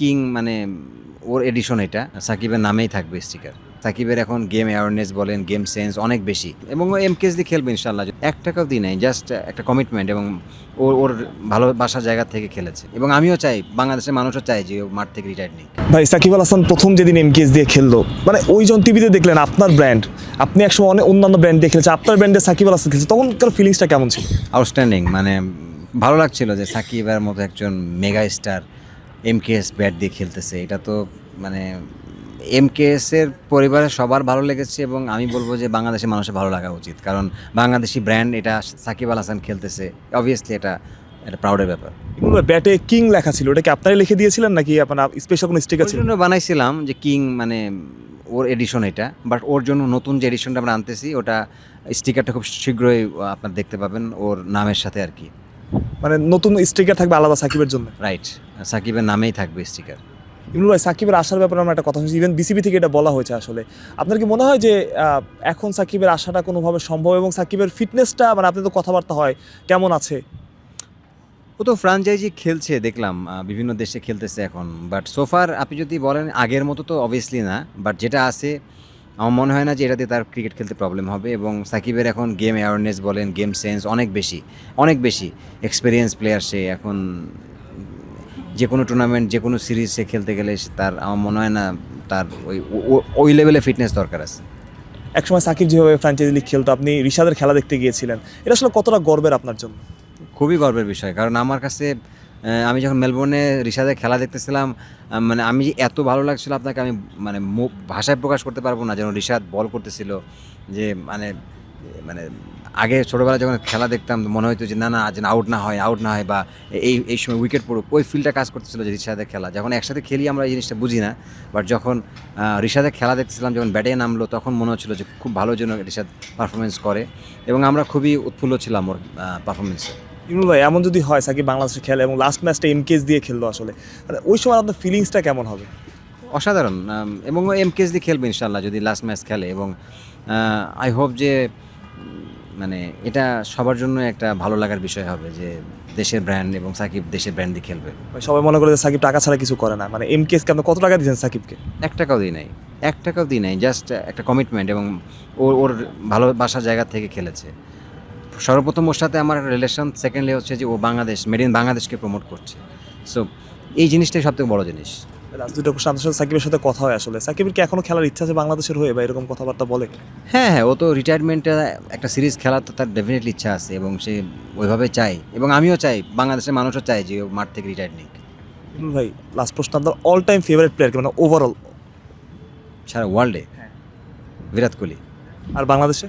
King মানে ওর addition এটা। সাকিবের নামেই থাকবে স্টিকার। সাকিবের এখন গেম অ্যাওয়ারনেস বলেন, গেম সেন্স অনেক বেশি এবং ও এমকেএস দিয়ে খেলবে ইনশাআল্লাহ। ৳১ দিই নাই, জাস্ট একটা কমিটমেন্ট এবং ওর ভালোবাসার জায়গা থেকে খেলেছে এবং আমিও চাই, বাংলাদেশের মানুষও চায় যে ও মাঠ থেকে রিটায়ার নিক। ভাই সাকিব আল হাসান প্রথম যেদিন এমকেএস দিয়ে খেললো, মানে ওই জন টিভিতে দেখলেন আপনার ব্র্যান্ড, আপনি একসময় অনেক অন্যান্য ব্র্যান্ড দিয়ে খেলেছে, আপনার ব্র্যান্ডে সাকিব আল হাসান খেলছে, তখনকার ফিলিংসটা কেমন ছিল? আউটস্ট্যান্ডিং, মানে ভালো লাগছিল যে সাকিবের মতো একজন মেগা স্টার এমকেএস ব্যাট দিয়ে খেলতেছে। এটা তো মানে এমকেএসের পরিবারের সবার ভালো লেগেছে এবং আমি বলবো যে বাংলাদেশের মানুষের ভালো লাগা উচিত, কারণ বাংলাদেশি ব্র্যান্ড, এটা সাকিব আল হাসান খেলতেছে, অবভিয়াসলি এটা একটা প্রাউডের ব্যাপার। এগুলো ব্যাটে কিং লেখা ছিল, ওটা কি আপনারাই লিখে দিয়েছিলেন নাকি আপনার স্পেশাল কোনো স্টিকার ওর ছিল? জন্য বানাইছিলাম যে কিং মানে ওর এডিশন এটা, বাট ওর জন্য নতুন যে এডিশনটা আমরা আনতেছি, ওটা স্টিকারটা খুব শীঘ্রই আপনার দেখতে পাবেন ওর নামের সাথে আর কি। মানে নতুন স্টিকার থাকবে আলাদা সাকিবের জন্য? রাইট, সাকিবের নামেই থাকবে স্টিকার। ইমরুল ভাই, সাকিবের আসার ব্যাপারে আমরা একটা কথা শুনছি, ইভেন বিসিবি থেকে এটা বলা হয়েছে। আসলে আপনার কি মনে হয় যে এখন সাকিবের আসাটা কোনোভাবে সম্ভব, এবং সাকিবের ফিটনেসটা, মানে আপনাদের তো কথাবার্তা হয়, কেমন আছে? ও তো ফ্রাঞ্চাইজি খেলছে দেখলাম, বিভিন্ন দেশে খেলতেছে এখন, বাট সোফার আপনি যদি বলেন আগের মতো তো অবভিয়াসলি না, বাট যেটা আছে আমার মনে হয় না যে এটা দিয়ে তার ক্রিকেট খেলতে প্রবলেম হবে। এবং সাকিবের এখন গেম অ্যাওয়ারনেস বলেন, গেম সেন্স অনেক বেশি, অনেক বেশি এক্সপিরিয়েন্স প্লেয়ার সে। এখন যে কোনো টুর্নামেন্ট, যে কোনো সিরিজ সে খেলতে গেলে তার আমার মনে হয় না তার ওই লেভেলে ফিটনেস দরকার আছে। একসময় সাকিব যেভাবে ফ্র্যাঞ্চাইজি লিগ খেলতো, আপনি রিশাদের খেলা দেখতে গিয়েছিলেন, এটা আসলে কতটা গর্বের আপনার জন্য? খুবই গর্বের বিষয়, কারণ আমার কাছে আমি যখন মেলবোর্নে রিশাদের খেলা দেখতেছিলাম, মানে আমি যে এত ভালো লাগছিল আপনাকে আমি মানে ভাষায় প্রকাশ করতে পারবো না। যেন রিশাদ বল করতেছিল, যে মানে মানে আগে ছোটোবেলায় যখন খেলা দেখতাম মনে হতো যে না না যেন আউট না হয়, আউট না হয়, বা এই সময় উইকেট পড়ুক, ওই ফিলটা কাজ করতেছিল যে রিশাদের খেলা। যখন একসাথে খেলি আমরা এই জিনিসটা বুঝি না, বাট যখন রিশাদের খেলা দেখতেছিলাম, যখন ব্যাটে নামলো, তখন মনে হচ্ছিল যে খুব ভালো যেন রিশাদ পারফরমেন্স করে এবং আমরা খুবই উৎফুল্ল ছিলাম ওর পারফরমেন্সে। ইমরুল ভাই, এমন যদি হয় সাকিব বাংলাদেশে খেলে এবং লাস্ট ম্যাচটা এমকেএস দিয়ে খেললো, আসলে মানে ওই সময় আপনার ফিলিংসটা কেমন হবে? অসাধারণ, এবং এমকেএস দিয়ে খেলবে ইনশাল্লাহ যদি লাস্ট ম্যাচ খেলে, এবং আই হোপ যে মানে এটা সবার জন্য একটা ভালো লাগার বিষয় হবে যে দেশের ব্র্যান্ড এবং সাকিব দেশের ব্র্যান্ড দিয়ে খেলবে। ভাই, সবাই মনে করে যে সাকিব টাকা ছাড়া কিছু করে না, মানে এমকেএসকে আপনি কত টাকা দিয়েছেন সাকিবকে? ৳১ দিই নাই, ৳১ দিই নাই, জাস্ট একটা কমিটমেন্ট এবং ওর ভালোবাসার জায়গা থেকে খেলেছে। সর্বপ্রথম ওর সাথে আমার রিলেশন, সেকেন্ডলি হচ্ছে যে ও বাংলাদেশ, মেড ইন বাংলাদেশকে প্রমোট করছে। সো এই জিনিসটাই সবথেকে বড় জিনিস। লাস্ট দুটো কোশ্চেন, আপনার সাথে সাকিবের সাথে কথা হয়, আসলে সাকিবের কি এখনো খেলার ইচ্ছা আছে বাংলাদেশের হয়ে, বা এরকম কথাবার্তা বলে? হ্যাঁ, হ্যাঁ, ও তো রিটায়ারমেন্টে একটা সিরিজ খেলার তো তার ডেফিনেটলি ইচ্ছা আছে এবং সে ওইভাবে চায় এবং আমিও চাই, বাংলাদেশের মানুষও চায় যে ও মাঠ থেকে রিটায়ার নিক। ইমরুল ভাই, লাস্ট প্রশ্ন, আপনার অল টাইম ফেভারিট প্লেয়ার কি, মানে ওভারঅল সারা ওয়ার্ল্ডে? বিরাট কোহলি। আর বাংলাদেশে?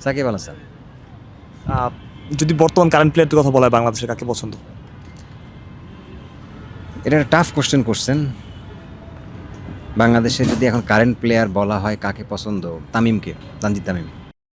সাকিব আল হাসান। যদি বর্তমান কারেন্ট প্লেয়ারটির কথা বলা হয়, বাংলাদেশে কাকে পছন্দ? এটা একটা টাফ কোশ্চেন। বাংলাদেশে যদি এখন কারেন্ট প্লেয়ার বলা হয় কাকে পছন্দ, তানজিদ তামিম।